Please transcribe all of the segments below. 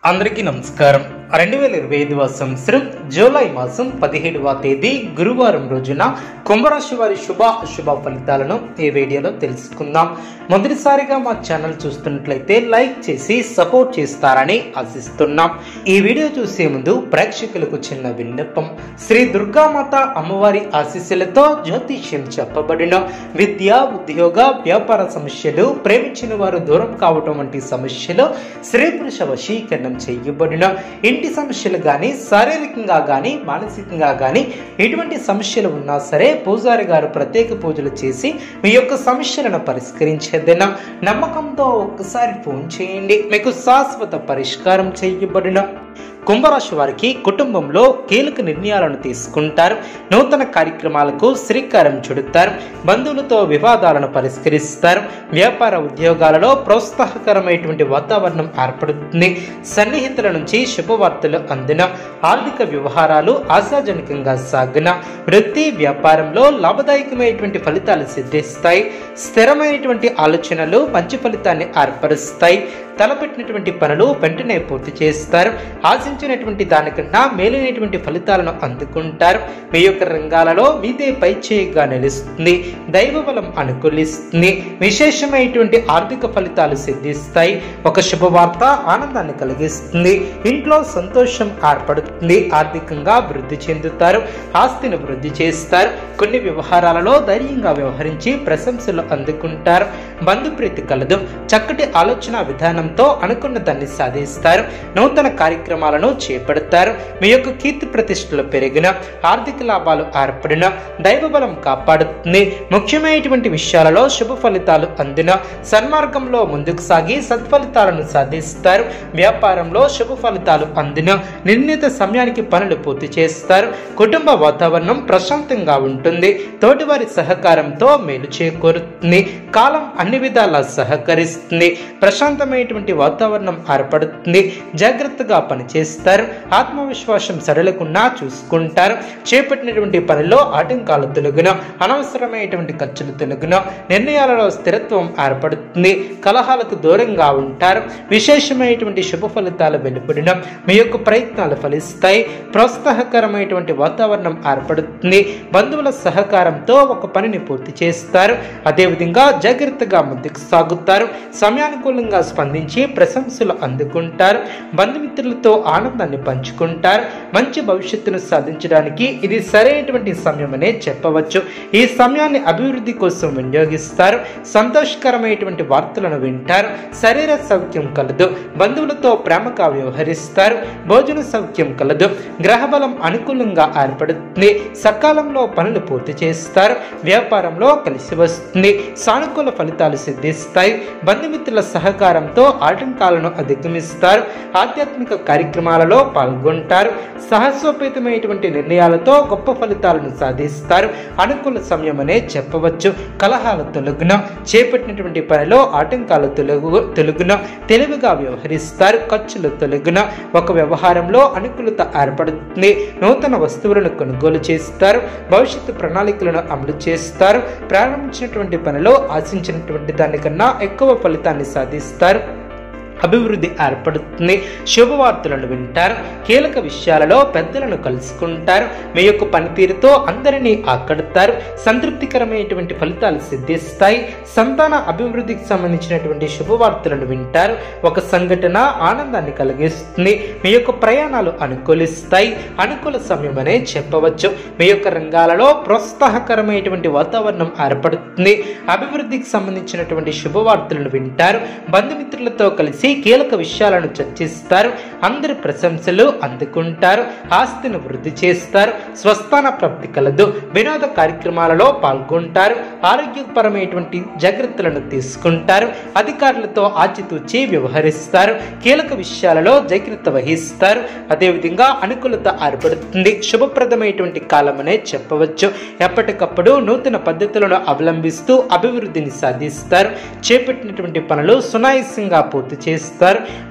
అందరికీ నమస్కారం. 2025వ సంవత్సరం జూలై మాసం 17వ తేదీ గురువారం రోజున కుంభరాశి వారి శుభ ఫలితాలను ఈ వీడియోలో తెలుసుకుందాం. మొదటిసారిగా మా ఛానల్ చూస్తున్నట్లయితే లైక్ చేసి సపోర్ట్ చేస్తారని ఆశిస్తున్నాం. ఈ వీడియో చూసే ముందు ప్రేక్షకులకు చిన్న విన్నపం. శ్రీ దుర్గామాత అమ్మవారి ఆశీస్సులతో జ్యోతిష్యం చెప్పబడిన విద్య, ఉద్యోగ, వ్యాపార సమస్యలు, ప్రేమించిన వారు దూరం కావటం వంటి సమస్యలు, స్త్రీ పురుష వశీకరణం చేయబడిన ఇంటి సమస్యలు కానీ, శారీరకంగా కానీ, మానసికంగా కానీ ఎటువంటి సమస్యలు ఉన్నా సరే పూజారి గారు ప్రత్యేక పూజలు చేసి మీ యొక్క సమస్యలను పరిష్కరించేదైనా నమ్మకంతో ఒక్కసారి ఫోన్ చేయండి. మీకు శాశ్వత పరిష్కారం చేయబడిన కుంభరాశి వారికి కుటుంబంలో కీలక నిర్ణయాలను తీసుకుంటారు. నూతన కార్యక్రమాలకు శ్రీకారం చుడతారు. బంధువులతో వివాదాలను పరిష్కరిస్తారు. వ్యాపార ఉద్యోగాలలో ప్రోత్సాహకరమైనటువంటి వాతావరణం ఏర్పడుతుంది. సన్నిహితుల నుంచి శుభవార్తలు అందిన, ఆర్థిక వ్యవహారాలు ఆశాజనకంగా సాగిన, వృత్తి వ్యాపారంలో లాభదాయకమైనటువంటి ఫలితాలు సిద్ధిస్తాయి. స్థిరమైనటువంటి ఆలోచనలు మంచి ఫలితాన్ని ఏర్పరుస్తాయి. తలపెట్టినటువంటి పనులు వెంటనే పూర్తి చేస్తారు. ఆశించినటువంటి దానికన్నా మేలైనటువంటి ఫలితాలను అందుకుంటారు. మీ యొక్క రంగాలలో మీదే పైచేయిగా నిలుస్తుంది. దైవ బలం అనుకూలిస్తుంది. విశేషమైనటువంటి ఆర్థిక ఫలితాలు సిద్ధిస్తాయి. ఒక శుభవార్త ఆనందాన్ని కలిగిస్తుంది. ఇంట్లో సంతోషం ఏర్పడుతుంది. ఆర్థికంగా వృద్ధి చెందుతారు. ఆస్తిని వృద్ధి చేస్తారు. కొన్ని వ్యవహారాలలో ధైర్యంగా వ్యవహరించి ప్రశంసలు అందుకుంటారు. బంధుప్రీతి కలదు. చక్కటి ఆలోచన విధానంతో అనుకున్న దాన్ని సాధిస్తారు. నూతన కార్యక్రమాలను చేపడతారు. మీ యొక్క కీర్తి ప్రతిష్టలు పెరిగిన, ఆర్థిక లాభాలు ఏర్పడిన, దైవ బలం కాపాడుతుంది. ముఖ్యమైనటువంటి విషయాలలో శుభ ఫలితాలు అందిన, సన్మార్గంలో ముందుకు సాగి సత్ఫలితాలను సాధిస్తారు. వ్యాపారంలో శుభ ఫలితాలు అందిన, నిర్ణీత సమయానికి పనులు పూర్తి చేస్తారు. కుటుంబ వాతావరణం ప్రశాంతంగా ఉంటుంది. తోటివారి సహకారంతో మేలు చేకూరుతుంది. కాలం అన్ని విధాలా సహకరిస్తుంది. ప్రశాంతమైనటువంటి వాతావరణం ఏర్పడుతుంది. జాగ్రత్తగా పనిచేస్తారు. ఆత్మవిశ్వాసం సడలకుండా చూసుకుంటారు. చేపట్టినటువంటి పనిలో ఆటంకాలు తొలగిన, అనవసరమైనటువంటి ఖర్చులు తొలగిన, నిర్ణయాలలో స్థిరత్వం ఏర్పడుతుంది. కలహాలకు దూరంగా ఉంటారు. విశేషమైనటువంటి శుభ ఫలితాలు వెలువడిన, మీ యొక్క ప్రయత్నాలు ఫలిస్తాయి. ప్రోత్సాహకరమైనటువంటి వాతావరణం ఏర్పడుతుంది. బంధువుల సహకారంతో ఒక పనిని పూర్తి చేస్తారు. అదేవిధంగా జాగ్రత్తగా ముందుకు సాగుతారు. సమయానుకూలంగా స్పందించి ప్రశంసలు అందుకుంటారు. బంధుమిత్రులతో ఆనందాన్ని పంచుకుంటారు. మంచి భవిష్యత్తును సాధించడానికి ఇది సరైనటువంటి సమయమనే చెప్పవచ్చు. ఈ సమయాన్ని అభివృద్ధి కోసం వినియోగిస్తారు. సంతోషకరమైనటువంటి వార్తలను వింటారు. శరీర సౌఖ్యం కలదు. బంధువులతో ప్రేమగా వ్యవహరిస్తారు. భోజన సౌఖ్యం కలదు. గ్రహబలం అనుకూలంగా ఏర్పడుతుంది. సకాలంలో పనులు పూర్తి చేస్తారు. వ్యాపారంలో కలిసి వస్తుంది. సానుకూల ఫలితాలు సిద్ధిస్తాయి. బంధుమిత్రుల సహకారంతో ఆటంకాలను అధిగమిస్తారు. ఆధ్యాత్మిక కార్యక్రమాలలో పాల్గొంటారు. సాహసోపేతమైనటువంటి నిర్ణయాలతో గొప్ప ఫలితాలను సాధిస్తారు. అనుకూల సమయమనే చెప్పవచ్చు. కలహాలు తొలగున, చేపట్టినటువంటి పనిలో ఆటంకాలు తొలగున, తెలివిగా వ్యవహరిస్తారు. ఖర్చులు తొలగున, ఒక వ్యవహారంలో అనుకూలత ఏర్పడుతుంది. నూతన వస్తువులను కొనుగోలు చేస్తారు. భవిష్యత్తు ప్రణాళికలను అమలు చేస్తారు. ప్రారంభించినటువంటి పనిలో ఆశించినటువంటి దానికన్నా ఎక్కువ ఫలితాన్ని సాధిస్తారు. అభివృద్ధి ఏర్పడుతుంది. శుభవార్తలను వింటారు. కీలక విషయాలలో పెద్దలను కలుసుకుంటారు. మీ యొక్క పనితీరుతో అందరినీ ఆకడతారు. సంతృప్తికరమైనటువంటి ఫలితాలు సిద్ధిస్తాయి. సంతాన అభివృద్ధికి సంబంధించినటువంటి శుభవార్తలను వింటారు. ఒక సంఘటన ఆనందాన్ని కలిగిస్తుంది. మీ యొక్క ప్రయాణాలు అనుకూలిస్తాయి. అనుకూల సమయమనే చెప్పవచ్చు. మీ యొక్క రంగాలలో ప్రోత్సాహకరమైనటువంటి వాతావరణం ఏర్పడుతుంది. అభివృద్ధికి సంబంధించినటువంటి శుభవార్తలను వింటారు. బంధుమిత్రులతో కలిసి కీలక విషయాలను చర్చిస్తారు. అందరి ప్రశంసలు అందుకుంటారు. ఆస్తిని వృద్ధి చేస్తారు. స్వస్థాన ప్రాప్తి కలదు. వినోద కార్యక్రమాలలో పాల్గొంటారు. ఆరోగ్యపరమైనటువంటి జాగ్రత్తలను తీసుకుంటారు. అధికారులతో ఆచితూచి వ్యవహరిస్తారు. కీలక విషయాలలో జాగ్రత్త వహిస్తారు. అదేవిధంగా అనుకూలత ఏర్పడుతుంది. శుభప్రదమైనటువంటి కాలమనే చెప్పవచ్చు. ఎప్పటికప్పుడు నూతన పద్ధతులను అవలంబిస్తూ అభివృద్ధిని సాధిస్తారు. చేపట్టినటువంటి పనులు సునాయాసంగా పూర్తి చేస్తారు.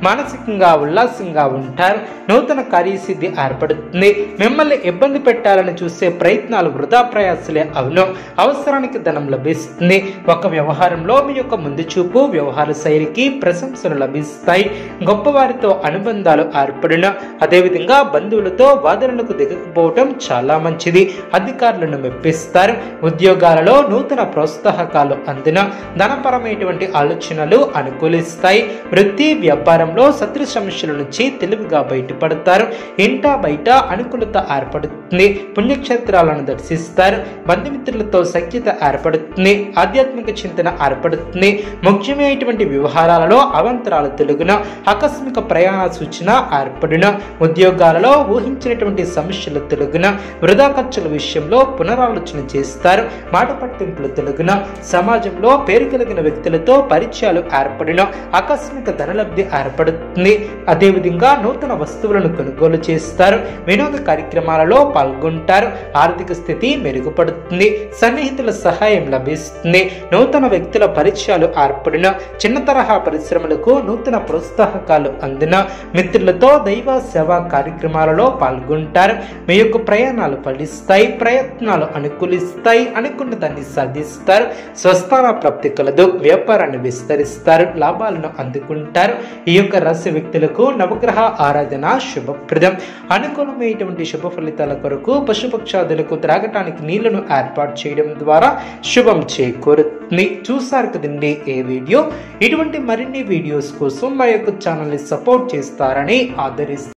మానసికంగా ఉల్లాసంగా పట్టుదలగా ఉంటారు. నూతన కార్యసిద్ధి ఏర్పడుతుంది. మిమ్మల్ని ఇబ్బంది పెట్టాలని చూసే ప్రయత్నాలు వృధా ప్రయాసలే అవును. అవసరానికి ధనం లభిస్తుంది. ఒక వ్యవహారంలో మీ యొక్క ముందు చూపు వ్యవహార శైలికి ప్రశంసలు లభిస్తాయి. గొప్పవారితో అనుబంధాలు ఏర్పడిన అదేవిధంగా బంధువులతో వాదనలకు దిగకపోవటం చాలా మంచిది. అధికారులను మెప్పిస్తారు. ఉద్యోగాలలో నూతన ప్రోత్సాహకాలు అందిన ధనపరమైనటువంటి ఆలోచనలు అనుకూలిస్తాయి. వృత్తి వ్యాపారంలో శత్రు సమస్యల నుంచి తెలివిగా బయటపడతారు. ఇంట బయట అనుకూలత ఏర్పడుతుంది. పుణ్యక్షేత్రాలను దర్శిస్తారు. బంధుమిత్రులతో సఖ్యత ఏర్పడుతుంది. ఆధ్యాత్మిక చింతన ఏర్పడుతుంది. ముఖ్యమైనటువంటి వ్యవహారాలలో అవంతరాలు తెలుగున ఆకస్మిక ప్రయాణ సూచన ఏర్పడిన ఉద్యోగాలలో ఊహించినటువంటి సమస్యలు తెలుగున వృధా ఖర్చుల విషయంలో పునరాలోచన చేస్తారు. మాట పట్టింపులు తెలుగున సమాజంలో పేరు కలిగిన వ్యక్తులతో పరిచయాలు ఏర్పడిన ఆకస్మిక ధనలబ్ధి ఏర్పడుతుంది. అదేవిధంగా నూతన వస్తువులను కొనుగోలు చేస్తారు. వినోద కార్యక్రమాలలో పాల్గొంటారు. ఆర్థిక స్థితి మెరుగుపడుతుంది. సన్నిహితుల సహాయం లభిస్తుంది. నూతన వ్యక్తుల పరిచయాలు ఏర్పడిన చిన్న తరహా పరిశ్రమలకు నూతన ప్రోత్సాహకాలు అందిన మిత్రులతో దైవ సేవా కార్యక్రమాలలో పాల్గొంటారు. మీ యొక్క ప్రయాణాలు ఫలిస్తాయి. ప్రయత్నాలు అనుకూలిస్తాయి. అనుకున్న దాన్ని సాధిస్తారు. స్వస్థాన ప్రాప్తి కలదు. వ్యాపారాన్ని విస్తరిస్తారు. లాభాలను అందుకుంటారు. ఈ యొక్క రాశి వ్యక్తులకు నవగ్రహ ఆరాధన శుభప్రదం. అనుకూలమైనటువంటి శుభ ఫలితాల కొరకు పశుపక్షాదులకు త్రాగటానికి నీళ్లను ఏర్పాటు చేయడం ద్వారా శుభం చేకూరుతుంది. చూసారు కదండి ఈ వీడియో. ఇటువంటి మరిన్ని వీడియోస్ కోసం మా యొక్క ఛానల్ని సపోర్ట్ చేస్తారని ఆదరిస్తారు.